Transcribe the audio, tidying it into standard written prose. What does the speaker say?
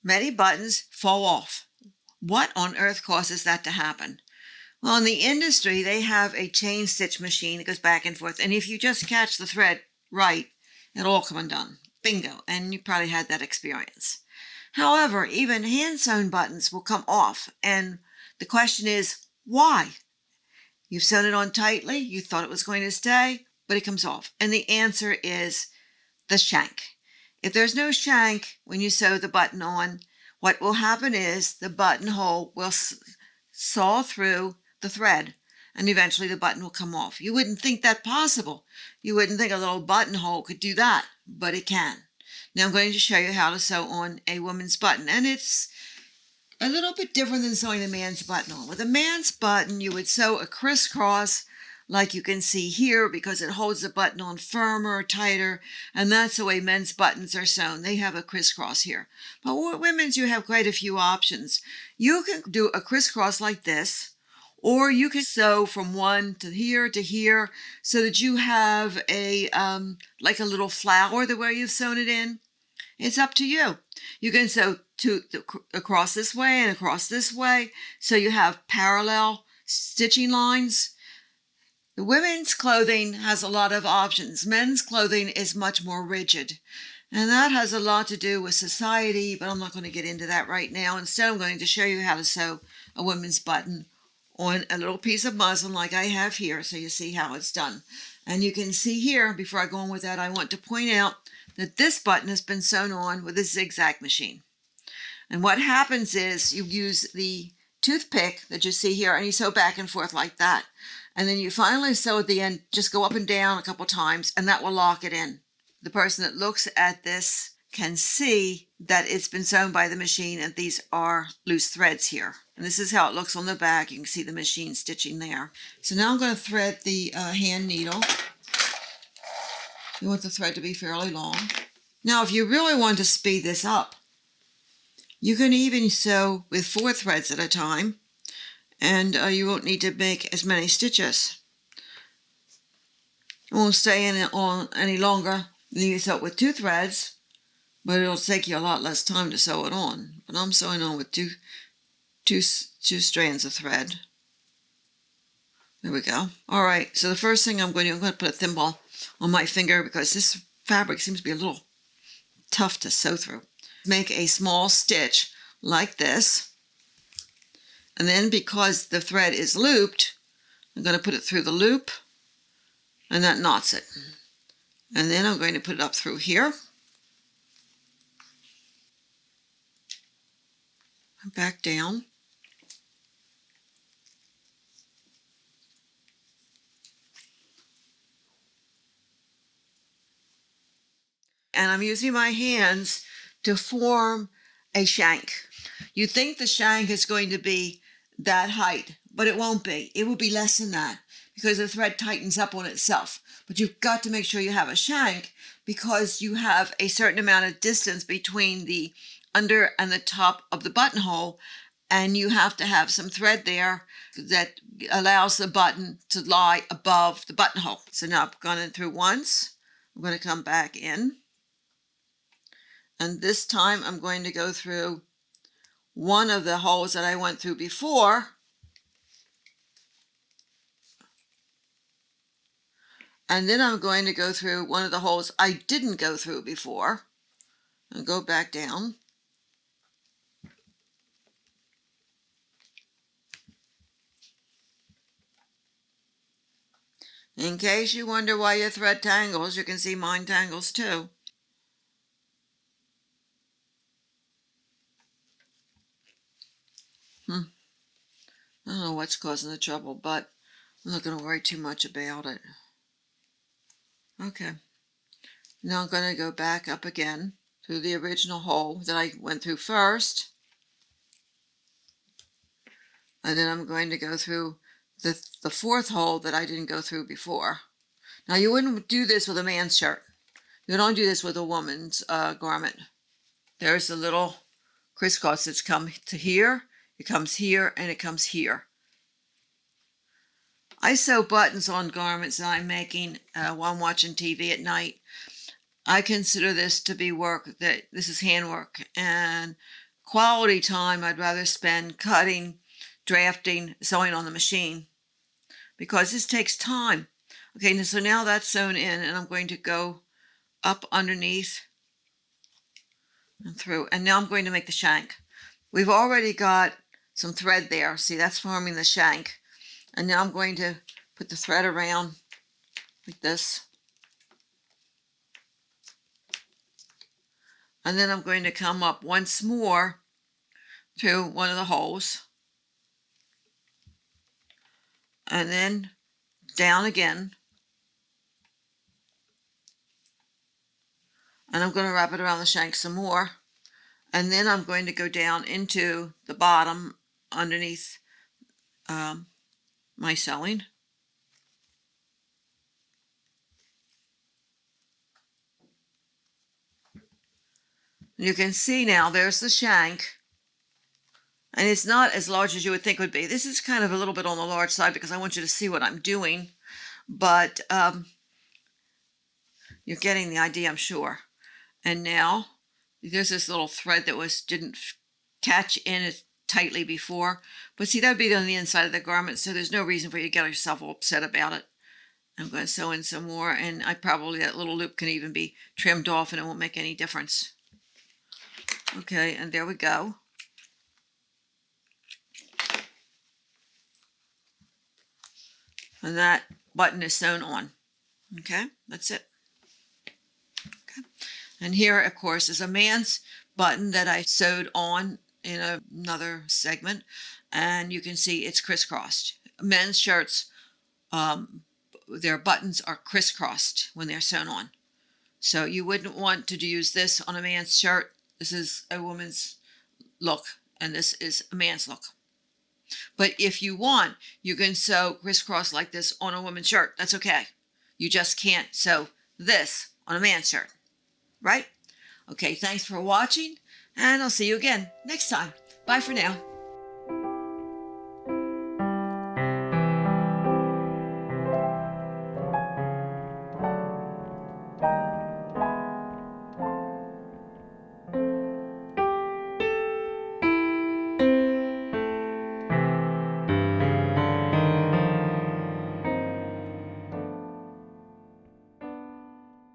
Many buttons fall off. What on earth causes that to happen? Well, in the industry, they have a chain stitch machine that goes back and forth. And if you just catch the thread right, it'll all come undone. Bingo. And you probably had that experience. However, even hand-sewn buttons will come off. And the question is, why? You've sewn it on tightly. You thought it was going to stay, but it comes off. And the answer is the shank. If there's no shank when you sew the button on, what will happen is the buttonhole will saw through the thread, and eventually the button will come off. You wouldn't think that possible. You wouldn't think a little buttonhole could do that, but it can. Now I'm going to show you how to sew on a woman's button, and it's a little bit different than sewing a man's button on. With a man's button, you would sew a crisscross like you can see here because it holds the button on firmer, tighter, and that's the way men's buttons are sewn. They have a crisscross here. But with women's, you have quite a few options. You can do a crisscross like this, or you can sew from one to here so that you have a like a little flower the way you've sewn it in. It's up to you. You can sew across this way and across this way, so you have parallel stitching lines. The women's clothing has a lot of options. Men's clothing is much more rigid, and that has a lot to do with society, but I'm not going to get into that right now. Instead, I'm going to show you how to sew a women's button on a little piece of muslin like I have here, so you see how it's done. And you can see here, before I go on with that, I want to point out that this button has been sewn on with a zigzag machine. And what happens is you use the toothpick that you see here and you sew back and forth like that. And then you finally sew at the end, just go up and down a couple times, and that will lock it in. The person that looks at this can see that it's been sewn by the machine, and these are loose threads here. And this is how it looks on the back. You can see the machine stitching there. So now I'm going to thread the hand needle. You want the thread to be fairly long. Now, if you really want to speed this up, you can even sew with 4 threads at a time, and you won't need to make as many stitches. It won't stay in it on any longer than you sew it with 2 threads, but it'll take you a lot less time to sew it on. But I'm sewing on with two strands of thread. There we go. All right, so the first thing I'm going to put a thimble on my finger because this fabric seems to be a little tough to sew through. Make a small stitch like this. And then because the thread is looped, I'm going to put it through the loop, and that knots it. And then I'm going to put it up through here. And back down. And I'm using my hands to form a shank. You think the shank is going to be that height, but it won't be. It will be less than that because the thread tightens up on itself. But you've got to make sure you have a shank because you have a certain amount of distance between the under and the top of the buttonhole, and you have to have some thread there that allows the button to lie above the buttonhole. So now I've gone in through once. I'm going to come back in. And this time I'm going to go through one of the holes that I went through before. And then I'm going to go through one of the holes I didn't go through before and go back down. In case you wonder why your thread tangles, you can see mine tangles too. I don't know what's causing the trouble, but I'm not going to worry too much about it. Okay. Now I'm going to go back up again through the original hole that I went through first. And then I'm going to go through the 4th hole that I didn't go through before. Now you wouldn't do this with a man's shirt. You don't do this with a woman's garment. There's a little crisscross that's come to here. It comes here and it comes here. I sew buttons on garments that I'm making while I'm watching TV at night. I consider this to be work, that this is handwork, and quality time I'd rather spend cutting, drafting, sewing on the machine, because this takes time. Okay, so now that's sewn in, and I'm going to go up underneath and through, and now I'm going to make the shank. We've already got some thread there. See, that's forming the shank. And now I'm going to put the thread around like this. And then I'm going to come up once more through one of the holes. And then down again. And I'm going to wrap it around the shank some more. And then I'm going to go down into the bottom underneath my sewing. You can see now there's the shank, and it's not as large as you would think it would be. This is kind of a little bit on the large side because I want you to see what I'm doing, but you're getting the idea, I'm sure. And now there's this little thread that didn't catch in as tightly before, but see, that'd be on the inside of the garment, so there's no reason for you to get yourself all upset about it. I'm going to sew in some more, and that little loop can even be trimmed off and it won't make any difference. Okay, and there we go. And that button is sewn on. Okay, that's it. Okay. And here, of course, is a man's button that I sewed on in another segment. And you can see it's crisscrossed. Men's shirts, their buttons are crisscrossed when they're sewn on. So you wouldn't want to use this on a man's shirt. This is a woman's look, and this is a man's look. But if you want, you can sew crisscross like this on a woman's shirt. That's okay. You just can't sew this on a man's shirt, right? Okay, thanks for watching, and I'll see you again next time. Bye for now.